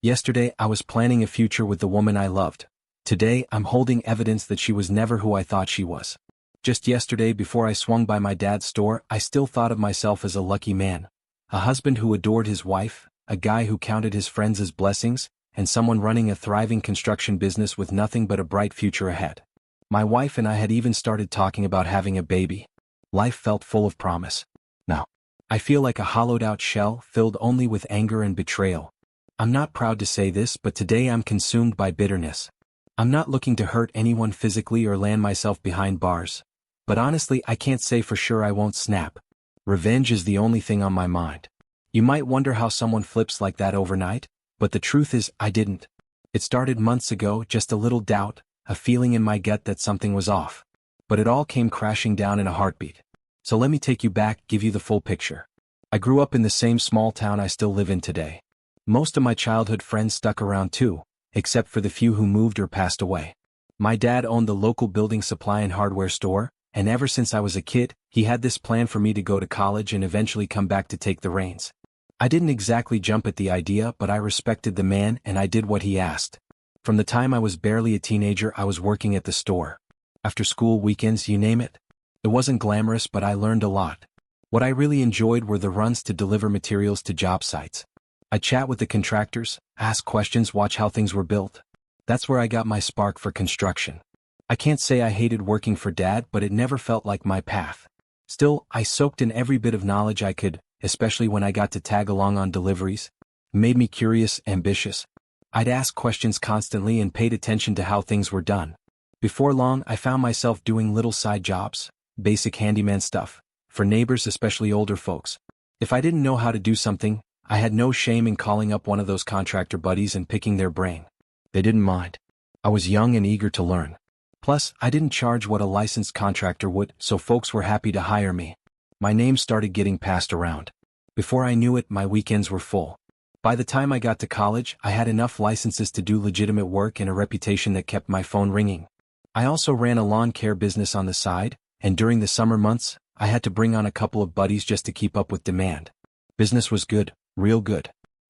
Yesterday I was planning a future with the woman I loved. Today I'm holding evidence that she was never who I thought she was. Just yesterday before I swung by my dad's store, I still thought of myself as a lucky man. A husband who adored his wife, a guy who counted his friends as blessings, and someone running a thriving construction business with nothing but a bright future ahead. My wife and I had even started talking about having a baby. Life felt full of promise. Now, I feel like a hollowed-out shell filled only with anger and betrayal. I'm not proud to say this, but today I'm consumed by bitterness. I'm not looking to hurt anyone physically or land myself behind bars. But honestly, I can't say for sure I won't snap. Revenge is the only thing on my mind. You might wonder how someone flips like that overnight, but the truth is, I didn't. It started months ago, just a little doubt, a feeling in my gut that something was off. But it all came crashing down in a heartbeat. So let me take you back, give you the full picture. I grew up in the same small town I still live in today. Most of my childhood friends stuck around too, except for the few who moved or passed away. My dad owned the local building supply and hardware store, and ever since I was a kid, he had this plan for me to go to college and eventually come back to take the reins. I didn't exactly jump at the idea, but I respected the man and I did what he asked. From the time I was barely a teenager, I was working at the store. After school, weekends, you name it. It wasn't glamorous, but I learned a lot. What I really enjoyed were the runs to deliver materials to job sites. I'd chat with the contractors, ask questions, watch how things were built. That's where I got my spark for construction. I can't say I hated working for Dad, but it never felt like my path. Still, I soaked in every bit of knowledge I could, especially when I got to tag along on deliveries. It made me curious, ambitious. I'd ask questions constantly and paid attention to how things were done. Before long, I found myself doing little side jobs, basic handyman stuff, for neighbors, especially older folks. If I didn't know how to do something, I had no shame in calling up one of those contractor buddies and picking their brain. They didn't mind. I was young and eager to learn. Plus, I didn't charge what a licensed contractor would, so folks were happy to hire me. My name started getting passed around. Before I knew it, my weekends were full. By the time I got to college, I had enough licenses to do legitimate work and a reputation that kept my phone ringing. I also ran a lawn care business on the side, and during the summer months, I had to bring on a couple of buddies just to keep up with demand. Business was good, real good.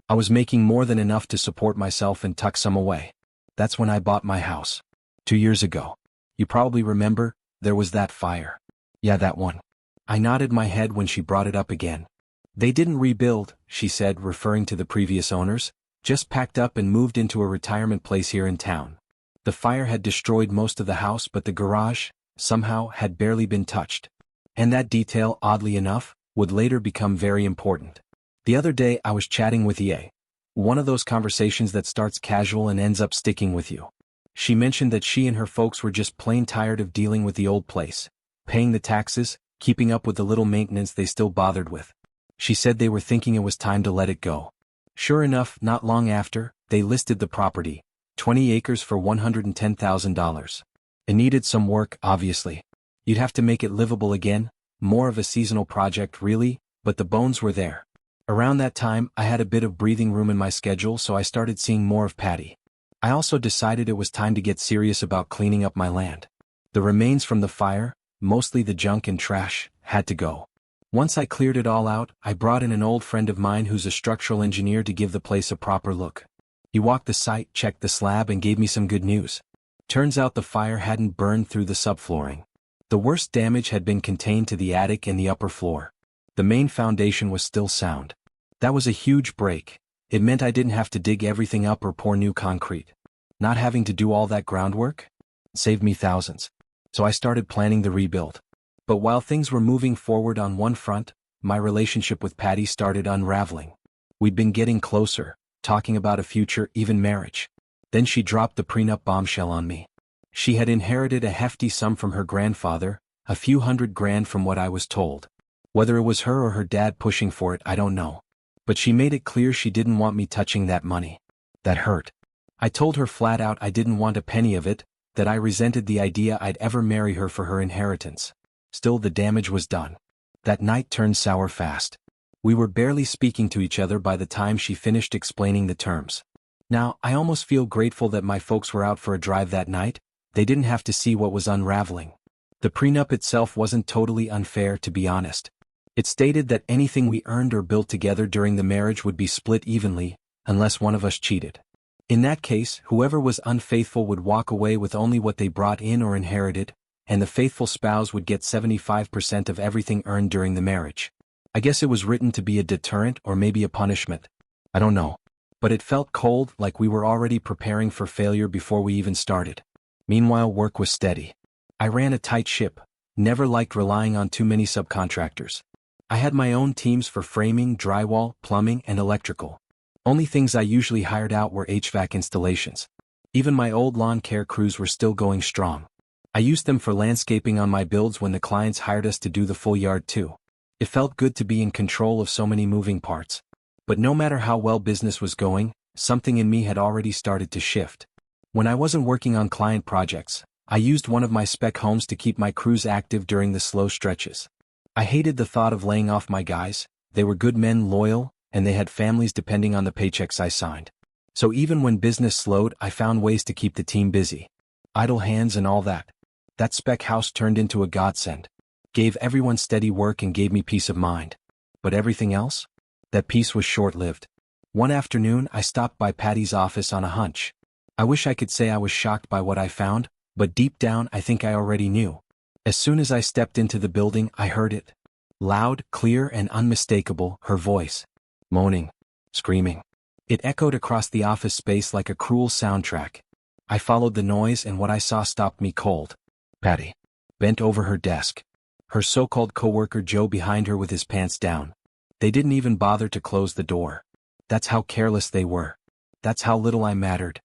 I was making more than enough to support myself and tuck some away. That's when I bought my house. 2 years ago. You probably remember, there was that fire. Yeah, that one. I nodded my head when she brought it up again. They didn't rebuild, she said, referring to the previous owners, just packed up and moved into a retirement place here in town. The fire had destroyed most of the house, but the garage, somehow, had barely been touched. And that detail, oddly enough, would later become very important. The other day I was chatting with EA. One of those conversations that starts casual and ends up sticking with you. She mentioned that she and her folks were just plain tired of dealing with the old place, paying the taxes, keeping up with the little maintenance they still bothered with. She said they were thinking it was time to let it go. Sure enough, not long after, they listed the property, 20 acres for $110,000. It needed some work, obviously. You'd have to make it livable again, more of a seasonal project really, but the bones were there. Around that time, I had a bit of breathing room in my schedule, so I started seeing more of Patty. I also decided it was time to get serious about cleaning up my land. The remains from the fire, mostly the junk and trash, had to go. Once I cleared it all out, I brought in an old friend of mine who's a structural engineer to give the place a proper look. He walked the site, checked the slab, and gave me some good news. Turns out the fire hadn't burned through the subflooring. The worst damage had been contained to the attic and the upper floor. The main foundation was still sound. That was a huge break. It meant I didn't have to dig everything up or pour new concrete. Not having to do all that groundwork saved me thousands. So I started planning the rebuild. But while things were moving forward on one front, my relationship with Patty started unraveling. We'd been getting closer, talking about a future, even marriage. Then she dropped the prenup bombshell on me. She had inherited a hefty sum from her grandfather, a few $100,000 from what I was told. Whether it was her or her dad pushing for it, I don't know. But she made it clear she didn't want me touching that money. That hurt. I told her flat out I didn't want a penny of it, that I resented the idea I'd ever marry her for her inheritance. Still, the damage was done. That night turned sour fast. We were barely speaking to each other by the time she finished explaining the terms. Now, I almost feel grateful that my folks were out for a drive that night. They didn't have to see what was unraveling. The prenup itself wasn't totally unfair, to be honest. It stated that anything we earned or built together during the marriage would be split evenly, unless one of us cheated. In that case, whoever was unfaithful would walk away with only what they brought in or inherited, and the faithful spouse would get 75% of everything earned during the marriage. I guess it was written to be a deterrent or maybe a punishment. I don't know. But it felt cold, like we were already preparing for failure before we even started. Meanwhile, work was steady. I ran a tight ship, never liked relying on too many subcontractors. I had my own teams for framing, drywall, plumbing, and electrical. Only things I usually hired out were HVAC installations. Even my old lawn care crews were still going strong. I used them for landscaping on my builds when the clients hired us to do the full yard too. It felt good to be in control of so many moving parts. But no matter how well business was going, something in me had already started to shift. When I wasn't working on client projects, I used one of my spec homes to keep my crews active during the slow stretches. I hated the thought of laying off my guys. They were good men, loyal, and they had families depending on the paychecks I signed. So even when business slowed, I found ways to keep the team busy. Idle hands and all that. That spec house turned into a godsend. Gave everyone steady work and gave me peace of mind. But everything else? That peace was short-lived. One afternoon, I stopped by Patty's office on a hunch. I wish I could say I was shocked by what I found, but deep down I think I already knew. As soon as I stepped into the building, I heard it. Loud, clear, and unmistakable, her voice. Moaning. Screaming. It echoed across the office space like a cruel soundtrack. I followed the noise and what I saw stopped me cold. Patty. Bent over her desk. Her so-called coworker Joe behind her with his pants down. They didn't even bother to close the door. That's how careless they were. That's how little I mattered.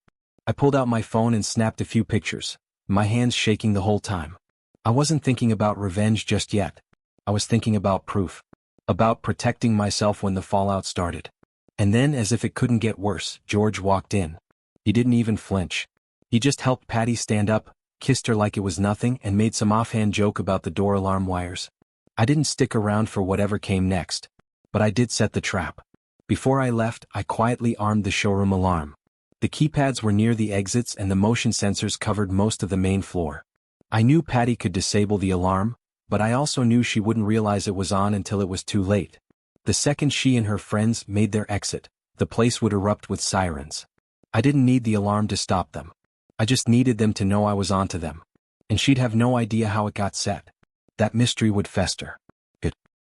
I pulled out my phone and snapped a few pictures, my hands shaking the whole time. I wasn't thinking about revenge just yet. I was thinking about proof. About protecting myself when the fallout started. And then, as if it couldn't get worse, George walked in. He didn't even flinch. He just helped Patty stand up, kissed her like it was nothing, and made some offhand joke about the door alarm wires. I didn't stick around for whatever came next. But I did set the trap. Before I left, I quietly armed the showroom alarm. The keypads were near the exits and the motion sensors covered most of the main floor. I knew Patty could disable the alarm, but I also knew she wouldn't realize it was on until it was too late. The second she and her friends made their exit, the place would erupt with sirens. I didn't need the alarm to stop them. I just needed them to know I was onto them. And she'd have no idea how it got set. That mystery would fester.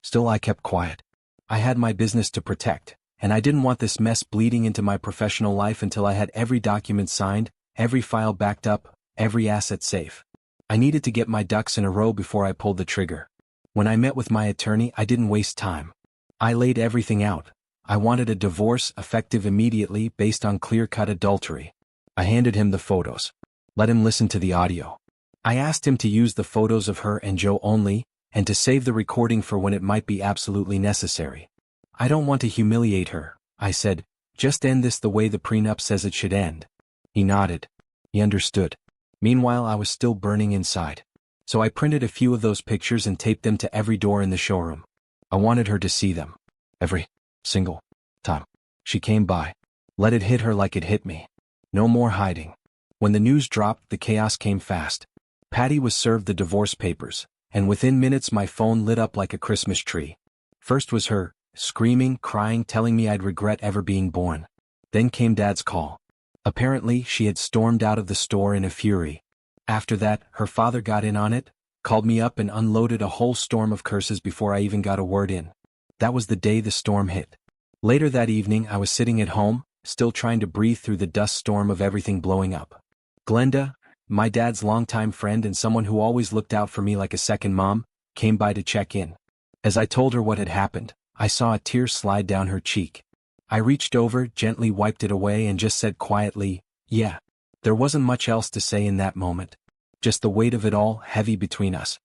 Still, I kept quiet. I had my business to protect, and I didn't want this mess bleeding into my professional life until I had every document signed, every file backed up, every asset safe. I needed to get my ducks in a row before I pulled the trigger. When I met with my attorney, I didn't waste time. I laid everything out. I wanted a divorce effective immediately based on clear-cut adultery. I handed him the photos. Let him listen to the audio. I asked him to use the photos of her and Joe only, and to save the recording for when it might be absolutely necessary. I don't want to humiliate her, I said. Just end this the way the prenup says it should end. He nodded. He understood. Meanwhile, I was still burning inside. So I printed a few of those pictures and taped them to every door in the showroom. I wanted her to see them. Every single time she came by. Let it hit her like it hit me. No more hiding. When the news dropped, the chaos came fast. Patty was served the divorce papers, and within minutes my phone lit up like a Christmas tree. First was her, screaming, crying, telling me I'd regret ever being born. Then came Dad's call. Apparently, she had stormed out of the store in a fury. After that, her father got in on it, called me up and unloaded a whole storm of curses before I even got a word in. That was the day the storm hit. Later that evening, I was sitting at home, still trying to breathe through the dust storm of everything blowing up. Glenda, my dad's longtime friend and someone who always looked out for me like a second mom, came by to check in. As I told her what had happened, I saw a tear slide down her cheek. I reached over, gently wiped it away and just said quietly, yeah. There wasn't much else to say in that moment. Just the weight of it all heavy between us.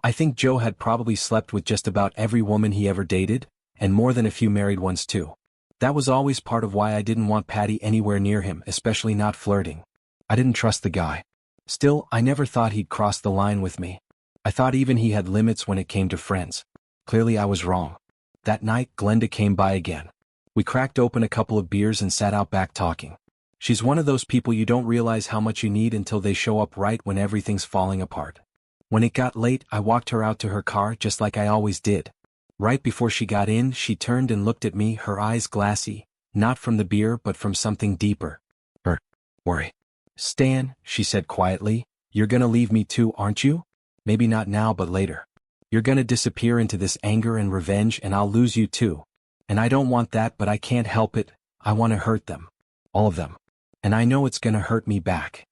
I think Joe had probably slept with just about every woman he ever dated, and more than a few married ones too. That was always part of why I didn't want Patty anywhere near him, especially not flirting. I didn't trust the guy. Still, I never thought he'd cross the line with me. I thought even he had limits when it came to friends. Clearly I was wrong. That night, Glenda came by again. We cracked open a couple of beers and sat out back talking. She's one of those people you don't realize how much you need until they show up right when everything's falling apart. When it got late, I walked her out to her car just like I always did. Right before she got in, she turned and looked at me, her eyes glassy. Not from the beer but from something deeper. Worry. Stan, she said quietly, you're gonna leave me too, aren't you? Maybe not now but later. You're gonna disappear into this anger and revenge and I'll lose you too. And I don't want that but I can't help it, I wanna hurt them. All of them. And I know it's gonna hurt me back.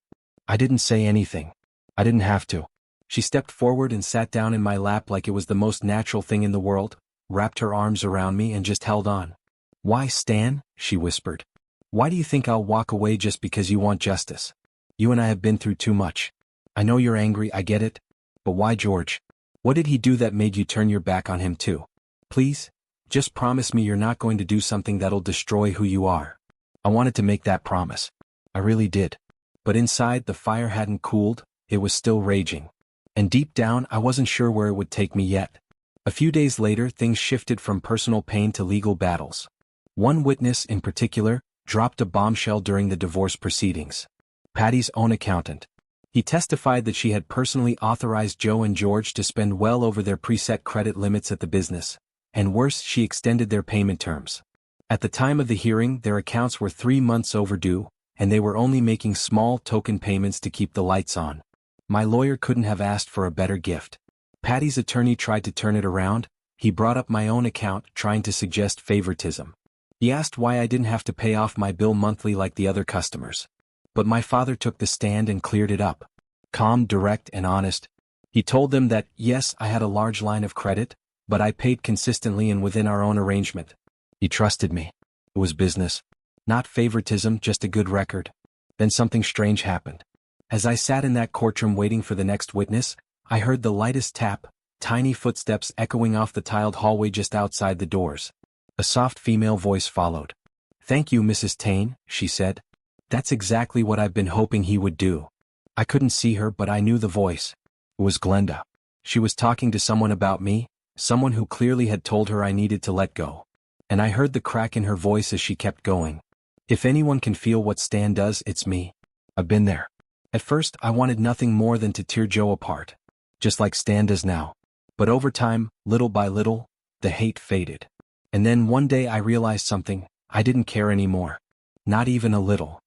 I didn't say anything. I didn't have to. She stepped forward and sat down in my lap like it was the most natural thing in the world, wrapped her arms around me and just held on. Why, Stan? She whispered. Why do you think I'll walk away just because you want justice? You and I have been through too much. I know you're angry, I get it. But why George? What did he do that made you turn your back on him too? Please, just promise me you're not going to do something that'll destroy who you are. I wanted to make that promise. I really did. But inside, the fire hadn't cooled, it was still raging. And deep down, I wasn't sure where it would take me yet. A few days later, things shifted from personal pain to legal battles. One witness, in particular, dropped a bombshell during the divorce proceedings. Patty's own accountant. He testified that she had personally authorized Joe and George to spend well over their preset credit limits at the business, and worse, she extended their payment terms. At the time of the hearing, their accounts were 3 months overdue, and they were only making small token payments to keep the lights on. My lawyer couldn't have asked for a better gift. Patty's attorney tried to turn it around. He brought up my own account, trying to suggest favoritism. He asked why I didn't have to pay off my bill monthly like the other customers. But my father took the stand and cleared it up. Calm, direct, and honest. He told them that, yes, I had a large line of credit, but I paid consistently and within our own arrangement. He trusted me. It was business. Not favoritism, just a good record. Then something strange happened. As I sat in that courtroom waiting for the next witness, I heard the lightest tap, tiny footsteps echoing off the tiled hallway just outside the doors. A soft female voice followed. Thank you, Mrs. Taine, she said. That's exactly what I've been hoping he would do. I couldn't see her but I knew the voice. It was Glenda. She was talking to someone about me, someone who clearly had told her I needed to let go. And I heard the crack in her voice as she kept going. If anyone can feel what Stan does, it's me. I've been there. At first, I wanted nothing more than to tear Joe apart. Just like Stan does now. But over time, little by little, the hate faded. And then one day I realized something, I didn't care anymore. Not even a little.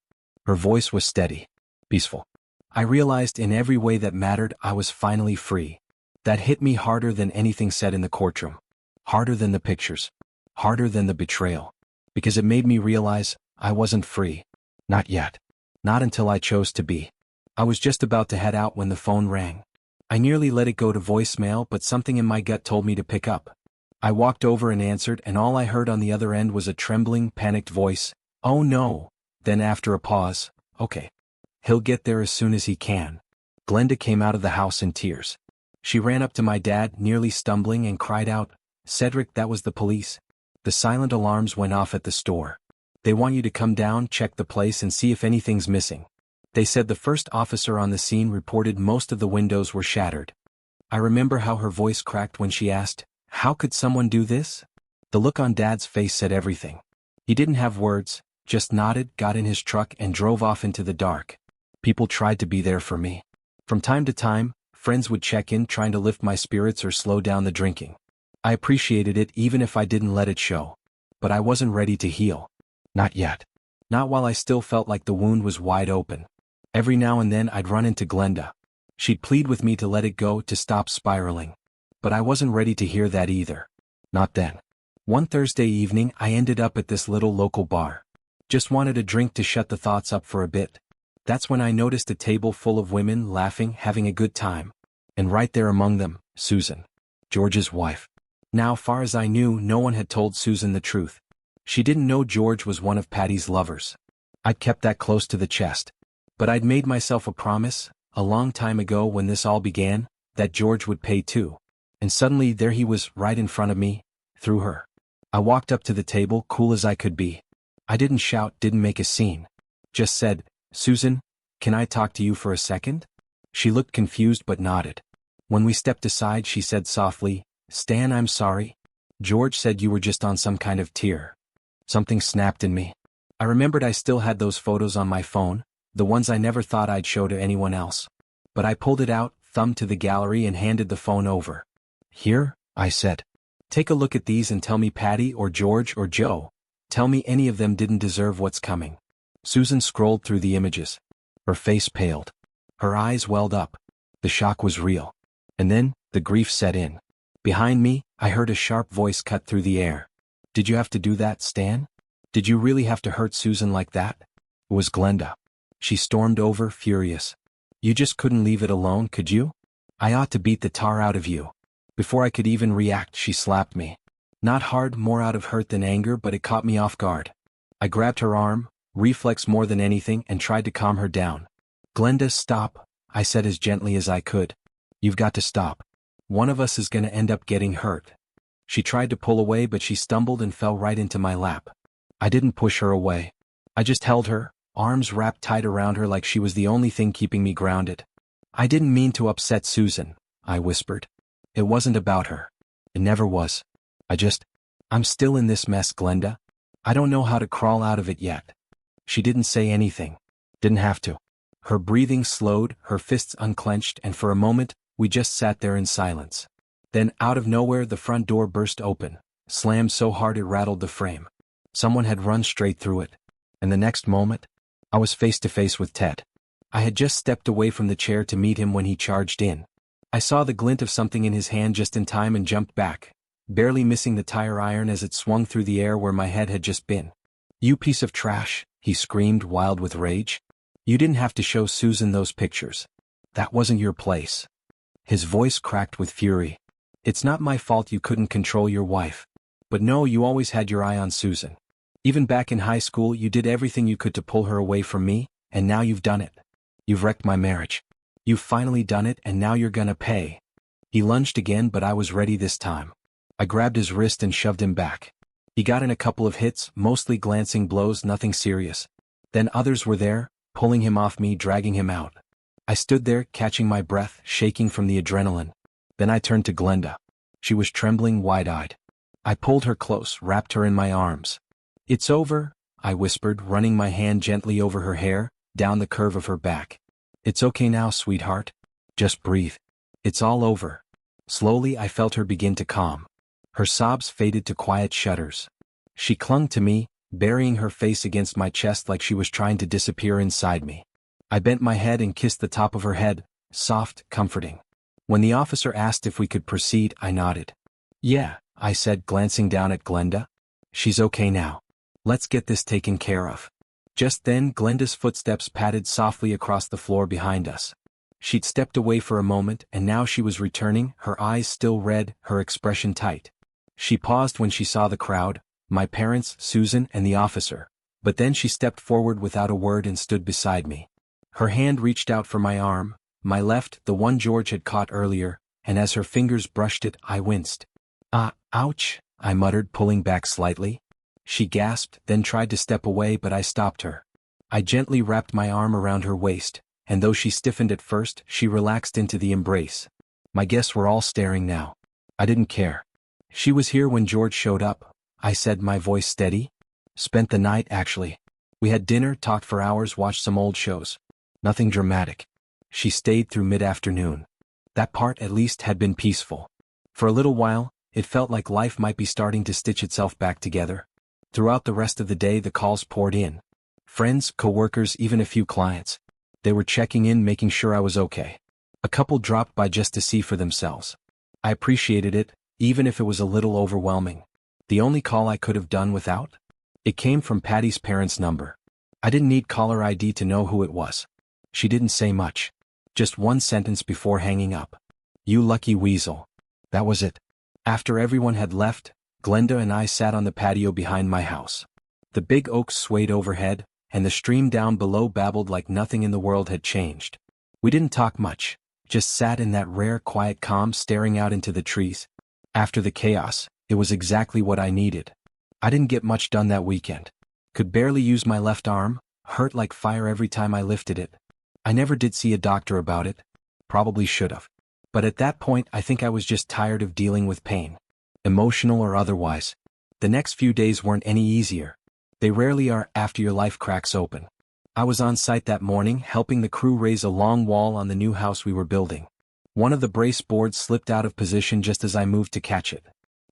Her voice was steady, peaceful. I realized in every way that mattered I was finally free. That hit me harder than anything said in the courtroom. Harder than the pictures. Harder than the betrayal. Because it made me realize I wasn't free. Not yet. Not until I chose to be. I was just about to head out when the phone rang. I nearly let it go to voicemail but something in my gut told me to pick up. I walked over and answered and all I heard on the other end was a trembling, panicked voice. Oh no. Then after a pause, okay. He'll get there as soon as he can. Glenda came out of the house in tears. She ran up to my dad, nearly stumbling, and cried out, Cedric, that was the police. The silent alarms went off at the store. They want you to come down, check the place and see if anything's missing. They said the first officer on the scene reported most of the windows were shattered. I remember how her voice cracked when she asked, how could someone do this? The look on Dad's face said everything. He didn't have words, just nodded, got in his truck and drove off into the dark. People tried to be there for me. From time to time, friends would check in trying to lift my spirits or slow down the drinking. I appreciated it even if I didn't let it show. But I wasn't ready to heal. Not yet. Not while I still felt like the wound was wide open. Every now and then I'd run into Glenda. She'd plead with me to let it go, to stop spiraling. But I wasn't ready to hear that either. Not then. One Thursday evening I ended up at this little local bar. Just wanted a drink to shut the thoughts up for a bit. That's when I noticed a table full of women laughing, having a good time. And right there among them, Susan. George's wife. Now, far as I knew, no one had told Susan the truth. She didn't know George was one of Patty's lovers. I'd kept that close to the chest. But I'd made myself a promise, a long time ago when this all began, that George would pay too. And suddenly there he was, right in front of me, through her. I walked up to the table, cool as I could be. I didn't shout, didn't make a scene. Just said, Susan, can I talk to you for a second? She looked confused but nodded. When we stepped aside she said softly, Stan, I'm sorry. George said you were just on some kind of tear. Something snapped in me. I remembered I still had those photos on my phone, the ones I never thought I'd show to anyone else. But I pulled it out, thumbed to the gallery and handed the phone over. Here, I said. Take a look at these and tell me Patty or George or Joe. Tell me any of them didn't deserve what's coming. Susan scrolled through the images. Her face paled. Her eyes welled up. The shock was real. And then, the grief set in. Behind me, I heard a sharp voice cut through the air. Did you have to do that, Stan? Did you really have to hurt Susan like that? It was Glenda. She stormed over, furious. You just couldn't leave it alone, could you? I ought to beat the tar out of you. Before I could even react, she slapped me. Not hard, more out of hurt than anger, but it caught me off guard. I grabbed her arm, reflex more than anything, and tried to calm her down. Glenda, stop, I said as gently as I could. You've got to stop. One of us is gonna end up getting hurt. She tried to pull away, but she stumbled and fell right into my lap. I didn't push her away. I just held her, arms wrapped tight around her like she was the only thing keeping me grounded. I didn't mean to upset Susan, I whispered. It wasn't about her. It never was. I'm still in this mess, Glenda. I don't know how to crawl out of it yet. She didn't say anything. Didn't have to. Her breathing slowed, her fists unclenched, and for a moment, we just sat there in silence. Then, out of nowhere, the front door burst open, slammed so hard it rattled the frame. Someone had run straight through it. And the next moment, I was face to face with Ted. I had just stepped away from the chair to meet him when he charged in. I saw the glint of something in his hand just in time and jumped back, barely missing the tire iron as it swung through the air where my head had just been. You piece of trash, he screamed, wild with rage. You didn't have to show Susan those pictures. That wasn't your place. His voice cracked with fury. It's not my fault you couldn't control your wife. But no, you always had your eye on Susan. Even back in high school, you did everything you could to pull her away from me, and now you've done it. You've wrecked my marriage. You've finally done it, and now you're gonna pay. He lunged again, but I was ready this time. I grabbed his wrist and shoved him back. He got in a couple of hits, mostly glancing blows, nothing serious. Then others were there, pulling him off me, dragging him out. I stood there, catching my breath, shaking from the adrenaline. Then I turned to Glenda. She was trembling, wide-eyed. I pulled her close, wrapped her in my arms. It's over, I whispered, running my hand gently over her hair, down the curve of her back. It's okay now, sweetheart. Just breathe. It's all over. Slowly I felt her begin to calm. Her sobs faded to quiet shudders. She clung to me, burying her face against my chest like she was trying to disappear inside me. I bent my head and kissed the top of her head, soft, comforting. When the officer asked if we could proceed, I nodded. Yeah, I said, glancing down at Glenda. She's okay now. Let's get this taken care of. Just then, Glenda's footsteps padded softly across the floor behind us. She'd stepped away for a moment, and now she was returning, her eyes still red, her expression tight. She paused when she saw the crowd, my parents, Susan, and the officer, but then she stepped forward without a word and stood beside me. Her hand reached out for my arm, my left, the one George had caught earlier, and as her fingers brushed it, I winced. Ouch, I muttered, pulling back slightly. She gasped, then tried to step away, but I stopped her. I gently wrapped my arm around her waist, and though she stiffened at first, she relaxed into the embrace. My guests were all staring now. I didn't care. She was here when George showed up, I said, my voice steady. Spent the night, actually. We had dinner, talked for hours, watched some old shows. Nothing dramatic. She stayed through mid-afternoon. That part, at least, had been peaceful. For a little while, it felt like life might be starting to stitch itself back together. Throughout the rest of the day, the calls poured in. Friends, co-workers, even a few clients. They were checking in, making sure I was okay. A couple dropped by just to see for themselves. I appreciated it, even if it was a little overwhelming. The only call I could have done without? It came from Patty's parents' number. I didn't need caller ID to know who it was. She didn't say much. Just one sentence before hanging up. You lucky weasel. That was it. After everyone had left, Glenda and I sat on the patio behind my house. The big oaks swayed overhead, and the stream down below babbled like nothing in the world had changed. We didn't talk much, just sat in that rare quiet calm, staring out into the trees. After the chaos, it was exactly what I needed. I didn't get much done that weekend. Could barely use my left arm, hurt like fire every time I lifted it. I never did see a doctor about it. Probably should have. But at that point, I think I was just tired of dealing with pain. Emotional or otherwise. The next few days weren't any easier. They rarely are after your life cracks open. I was on site that morning, helping the crew raise a long wall on the new house we were building. One of the brace boards slipped out of position just as I moved to catch it.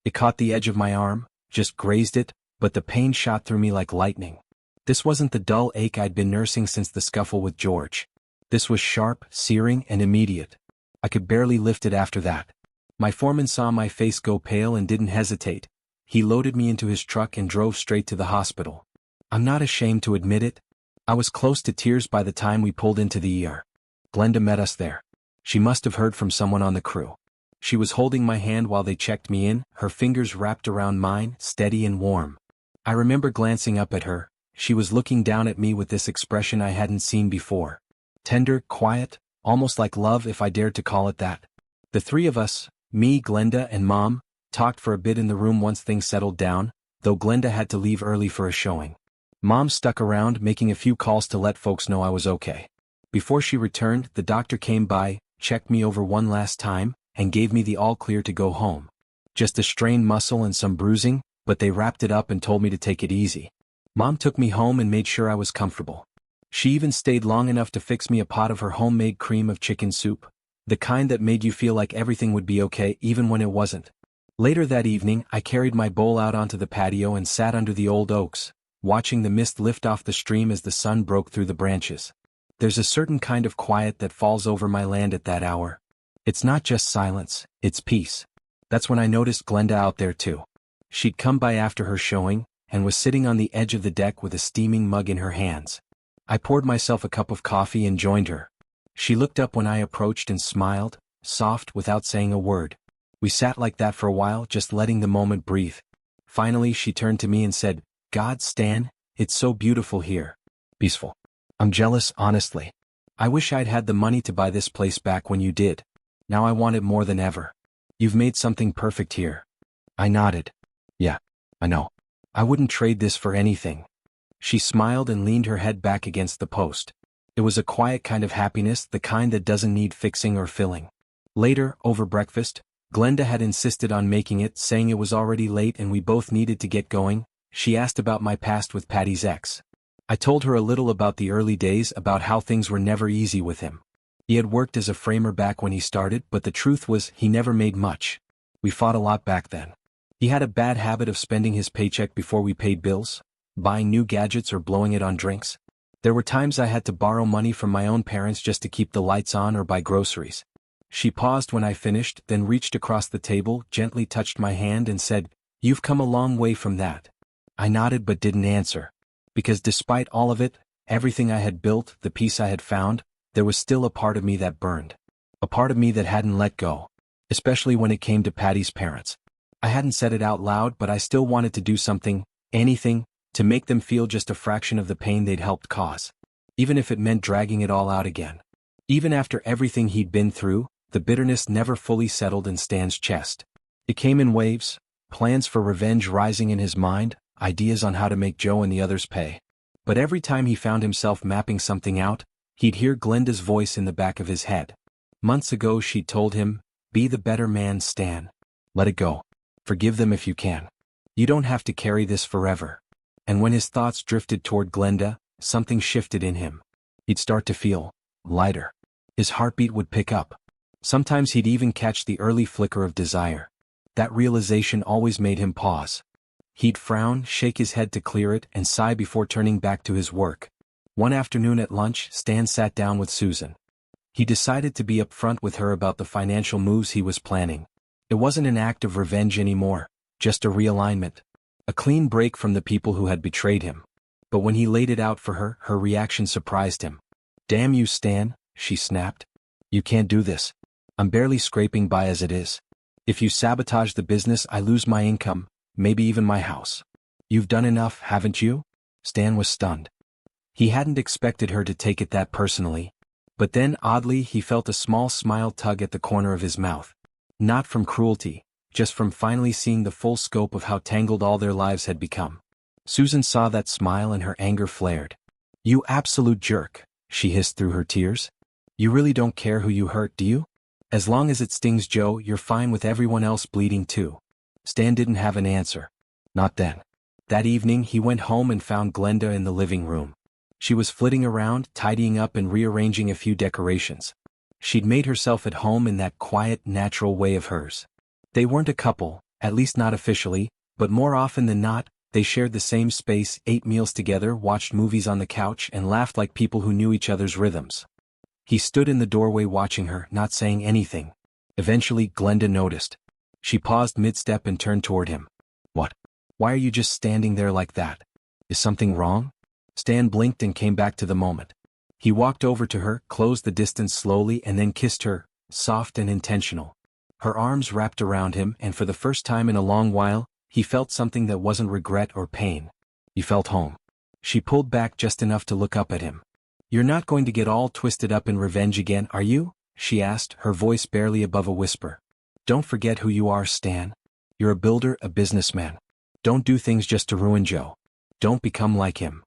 It caught the edge of my arm, just grazed it, but the pain shot through me like lightning. This wasn't the dull ache I'd been nursing since the scuffle with George. This was sharp, searing, and immediate. I could barely lift it after that. My foreman saw my face go pale and didn't hesitate. He loaded me into his truck and drove straight to the hospital. I'm not ashamed to admit it. I was close to tears by the time we pulled into the ER. Glenda met us there. She must have heard from someone on the crew. She was holding my hand while they checked me in, her fingers wrapped around mine, steady and warm. I remember glancing up at her. She was looking down at me with this expression I hadn't seen before. Tender, quiet, almost like love if I dared to call it that. The three of us, me, Glenda, and Mom, talked for a bit in the room once things settled down, though Glenda had to leave early for a showing. Mom stuck around, making a few calls to let folks know I was okay. Before she returned, the doctor came by, checked me over one last time, and gave me the all-clear to go home. Just a strained muscle and some bruising, but they wrapped it up and told me to take it easy. Mom took me home and made sure I was comfortable. She even stayed long enough to fix me a pot of her homemade cream of chicken soup, the kind that made you feel like everything would be okay even when it wasn't. Later that evening, I carried my bowl out onto the patio and sat under the old oaks, watching the mist lift off the stream as the sun broke through the branches. There's a certain kind of quiet that falls over my land at that hour. It's not just silence, it's peace. That's when I noticed Glenda out there too. She'd come by after her showing, and was sitting on the edge of the deck with a steaming mug in her hands. I poured myself a cup of coffee and joined her. She looked up when I approached and smiled, soft without saying a word. We sat like that for a while, just letting the moment breathe. Finally she turned to me and said, "God, Stan, it's so beautiful here. Peaceful. I'm jealous, honestly. I wish I'd had the money to buy this place back when you did. Now I want it more than ever. You've made something perfect here." I nodded. "Yeah, I know. I wouldn't trade this for anything." She smiled and leaned her head back against the post. It was a quiet kind of happiness, the kind that doesn't need fixing or filling. Later, over breakfast, Glenda had insisted on making it, saying it was already late and we both needed to get going. She asked about my past with Patty's ex. I told her a little about the early days, about how things were never easy with him. He had worked as a framer back when he started, but the truth was he never made much. We fought a lot back then. He had a bad habit of spending his paycheck before we paid bills, buying new gadgets or blowing it on drinks. There were times I had to borrow money from my own parents just to keep the lights on or buy groceries. She paused when I finished, then reached across the table, gently touched my hand and said, "You've come a long way from that." I nodded but didn't answer. Because despite all of it, everything I had built, the peace I had found, there was still a part of me that burned. A part of me that hadn't let go. Especially when it came to Patty's parents. I hadn't said it out loud, but I still wanted to do something, anything, to make them feel just a fraction of the pain they'd helped cause. Even if it meant dragging it all out again. Even after everything he'd been through, the bitterness never fully settled in Stan's chest. It came in waves, plans for revenge rising in his mind, ideas on how to make Joe and the others pay. But every time he found himself mapping something out, he'd hear Glenda's voice in the back of his head. Months ago she'd told him, "Be the better man, Stan. Let it go. Forgive them if you can. You don't have to carry this forever." And when his thoughts drifted toward Glenda, something shifted in him. He'd start to feel lighter. His heartbeat would pick up. Sometimes he'd even catch the early flicker of desire. That realization always made him pause. He'd frown, shake his head to clear it, and sigh before turning back to his work. One afternoon at lunch, Stan sat down with Susan. He decided to be upfront with her about the financial moves he was planning. It wasn't an act of revenge anymore, just a realignment. A clean break from the people who had betrayed him. But when he laid it out for her, her reaction surprised him. "Damn you, Stan," she snapped. "You can't do this. I'm barely scraping by as it is. If you sabotage the business, I lose my income, maybe even my house. You've done enough, haven't you?" Stan was stunned. He hadn't expected her to take it that personally. But then, oddly, he felt a small smile tug at the corner of his mouth. Not from cruelty, just from finally seeing the full scope of how tangled all their lives had become. Susan saw that smile and her anger flared. "You absolute jerk," she hissed through her tears. "You really don't care who you hurt, do you? As long as it stings Joe, you're fine with everyone else bleeding too." Stan didn't have an answer. Not then. That evening he went home and found Glenda in the living room. She was flitting around, tidying up and rearranging a few decorations. She'd made herself at home in that quiet, natural way of hers. They weren't a couple, at least not officially, but more often than not, They shared the same space, ate meals together, watched movies on the couch, and laughed like people who knew each other's rhythms. He stood in the doorway watching her, not saying anything. Eventually, Glenda noticed. She paused mid-step and turned toward him. "What? Why are you just standing there like that? Is something wrong?" Stan blinked and came back to the moment. He walked over to her, closed the distance slowly, and then kissed her, soft and intentional. Her arms wrapped around him, and for the first time in a long while, he felt something that wasn't regret or pain. He felt home. She pulled back just enough to look up at him. "You're not going to get all twisted up in revenge again, are you?" she asked, her voice barely above a whisper. "Don't forget who you are, Stan. You're a builder, a businessman. Don't do things just to ruin Joe. Don't become like him."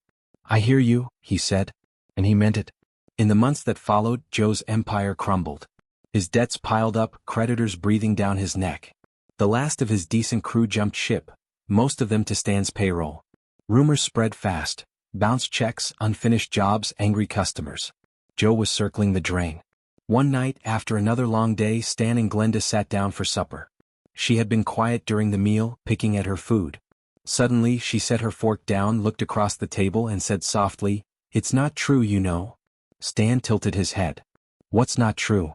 "I hear you," he said. And he meant it. In the months that followed, Joe's empire crumbled. His debts piled up, creditors breathing down his neck. The last of his decent crew jumped ship, most of them to Stan's payroll. Rumors spread fast. Bounced checks, unfinished jobs, angry customers. Joe was circling the drain. One night, after another long day, Stan and Glenda sat down for supper. She had been quiet during the meal, picking at her food. Suddenly, she set her fork down, looked across the table, and said softly, "It's not true, you know." Stan tilted his head. "What's not true?"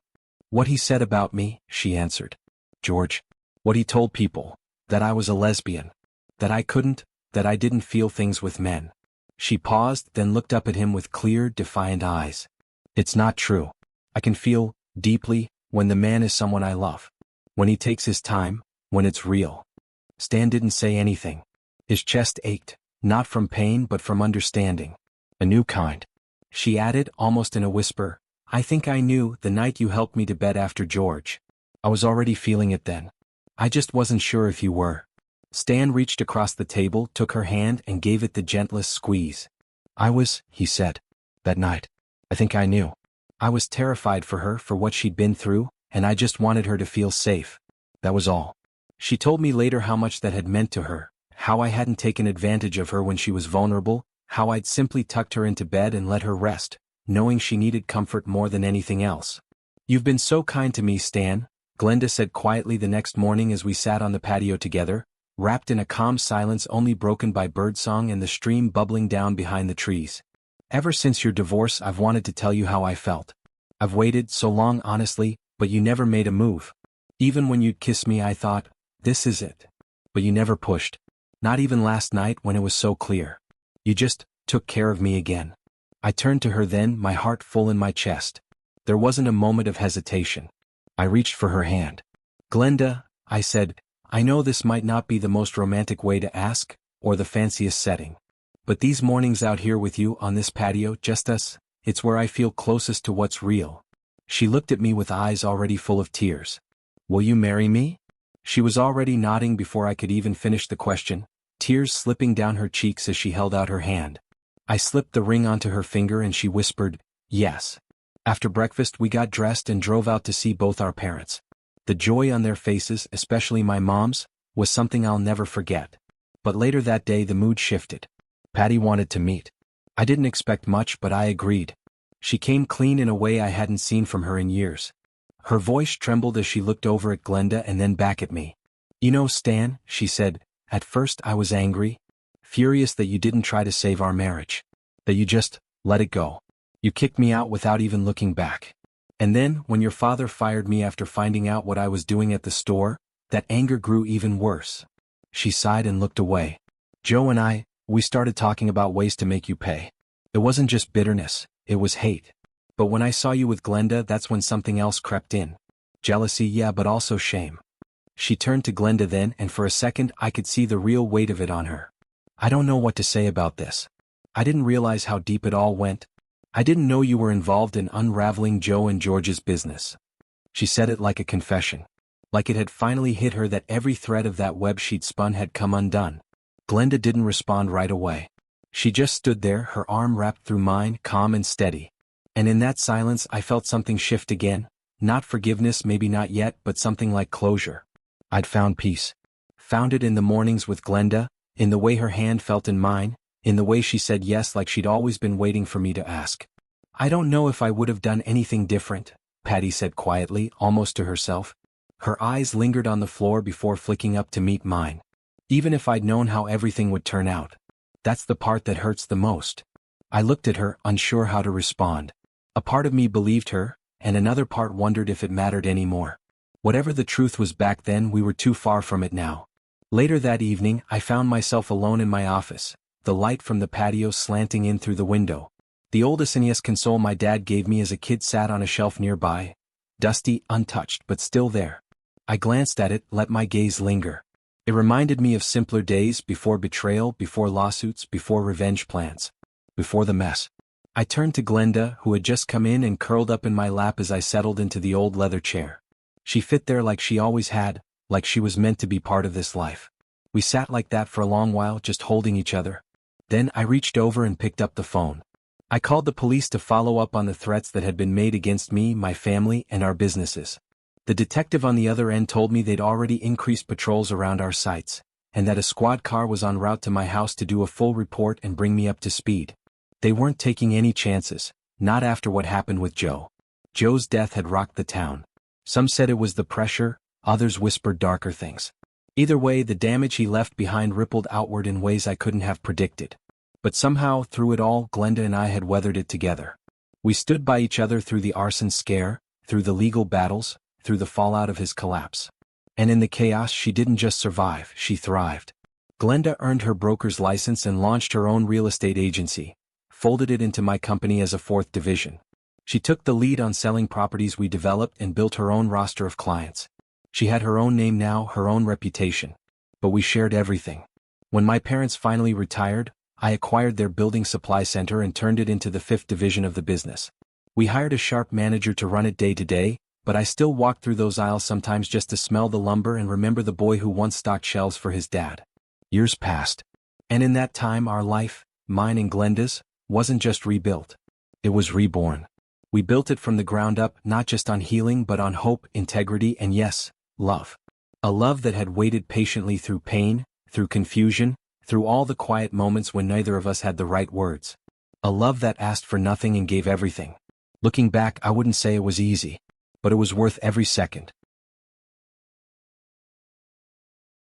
"What he said about me," she answered. "George. What he told people. That I was a lesbian. That I couldn't, that I didn't feel things with men." She paused, then looked up at him with clear, defiant eyes. "It's not true. I can feel, deeply, when the man is someone I love. When he takes his time, when it's real." Stan didn't say anything. His chest ached, not from pain but from understanding. "A new kind." She added, almost in a whisper, "I think I knew the night you helped me to bed after George. I was already feeling it then. I just wasn't sure if you were." Stan reached across the table, took her hand, and gave it the gentlest squeeze. "I was," he said. "That night. I think I knew. I was terrified for her, for what she'd been through, and I just wanted her to feel safe. That was all." She told me later how much that had meant to her, how I hadn't taken advantage of her when she was vulnerable, how I'd simply tucked her into bed and let her rest, knowing she needed comfort more than anything else. "You've been so kind to me, Stan," Glenda said quietly the next morning as we sat on the patio together, wrapped in a calm silence only broken by birdsong and the stream bubbling down behind the trees. "Ever since your divorce, I've wanted to tell you how I felt. I've waited so long, honestly, but you never made a move. Even when you'd kiss me, I thought, this is it. But you never pushed. Not even last night when it was so clear. You just took care of me again." I turned to her then, my heart full in my chest. There wasn't a moment of hesitation. I reached for her hand. "Glenda," I said, "I know this might not be the most romantic way to ask, or the fanciest setting. But these mornings out here with you on this patio, just us, it's where I feel closest to what's real." She looked at me with eyes already full of tears. "Will you marry me?" She was already nodding before I could even finish the question, tears slipping down her cheeks as she held out her hand. I slipped the ring onto her finger and she whispered, "Yes." After breakfast we got dressed and drove out to see both our parents. The joy on their faces, especially my mom's, was something I'll never forget. But later that day the mood shifted. Patty wanted to meet. I didn't expect much, but I agreed. She came clean in a way I hadn't seen from her in years. Her voice trembled as she looked over at Glenda and then back at me. "You know, Stan," she said, "at first I was angry. Furious that you didn't try to save our marriage. That you just let it go. You kicked me out without even looking back. And then, when your father fired me after finding out what I was doing at the store, that anger grew even worse." She sighed and looked away. "Joe and we started talking about ways to make you pay. It wasn't just bitterness, it was hate. But when I saw you with Glenda, that's when something else crept in. Jealousy, yeah, but also shame." She turned to Glenda then, and for a second I could see the real weight of it on her. "I don't know what to say about this. I didn't realize how deep it all went. I didn't know you were involved in unraveling Joe and George's business." She said it like a confession. Like it had finally hit her that every thread of that web she'd spun had come undone. Glenda didn't respond right away. She just stood there, her arm wrapped through mine, calm and steady. And in that silence I felt something shift again. Not forgiveness, maybe not yet, but something like closure. I'd found peace. Found it in the mornings with Glenda, in the way her hand felt in mine, in the way she said yes like she'd always been waiting for me to ask. "I don't know if I would have done anything different," Patty said quietly, almost to herself. Her eyes lingered on the floor before flicking up to meet mine. Even if I'd known how everything would turn out. That's the part that hurts the most. I looked at her, unsure how to respond. A part of me believed her, and another part wondered if it mattered anymore. Whatever the truth was back then, we were too far from it now. Later that evening, I found myself alone in my office, the light from the patio slanting in through the window. The old SNES console my dad gave me as a kid sat on a shelf nearby, dusty, untouched, but still there. I glanced at it, let my gaze linger. It reminded me of simpler days, before betrayal, before lawsuits, before revenge plans. Before the mess. I turned to Glenda, who had just come in and curled up in my lap as I settled into the old leather chair. She fit there like she always had, like she was meant to be part of this life. We sat like that for a long while, just holding each other. Then I reached over and picked up the phone. I called the police to follow up on the threats that had been made against me, my family, and our businesses. The detective on the other end told me they'd already increased patrols around our sites, and that a squad car was en route to my house to do a full report and bring me up to speed. They weren't taking any chances, not after what happened with Joe. Joe's death had rocked the town. Some said it was the pressure, others whispered darker things. Either way, the damage he left behind rippled outward in ways I couldn't have predicted. But somehow, through it all, Glenda and I had weathered it together. We stood by each other through the arson scare, through the legal battles, through the fallout of his collapse. And in the chaos, she didn't just survive, she thrived. Glenda earned her broker's license and launched her own real estate agency, folded it into my company as a fourth division. She took the lead on selling properties we developed and built her own roster of clients. She had her own name now, her own reputation. But we shared everything. When my parents finally retired, I acquired their building supply center and turned it into the fifth division of the business. We hired a sharp manager to run it day to day, but I still walked through those aisles sometimes just to smell the lumber and remember the boy who once stocked shelves for his dad. Years passed. And in that time our life, mine and Glenda's, wasn't just rebuilt. It was reborn. We built it from the ground up, not just on healing but on hope, integrity, and yes, love. A love that had waited patiently through pain, through confusion, through all the quiet moments when neither of us had the right words. A love that asked for nothing and gave everything. Looking back, I wouldn't say it was easy. But it was worth every second.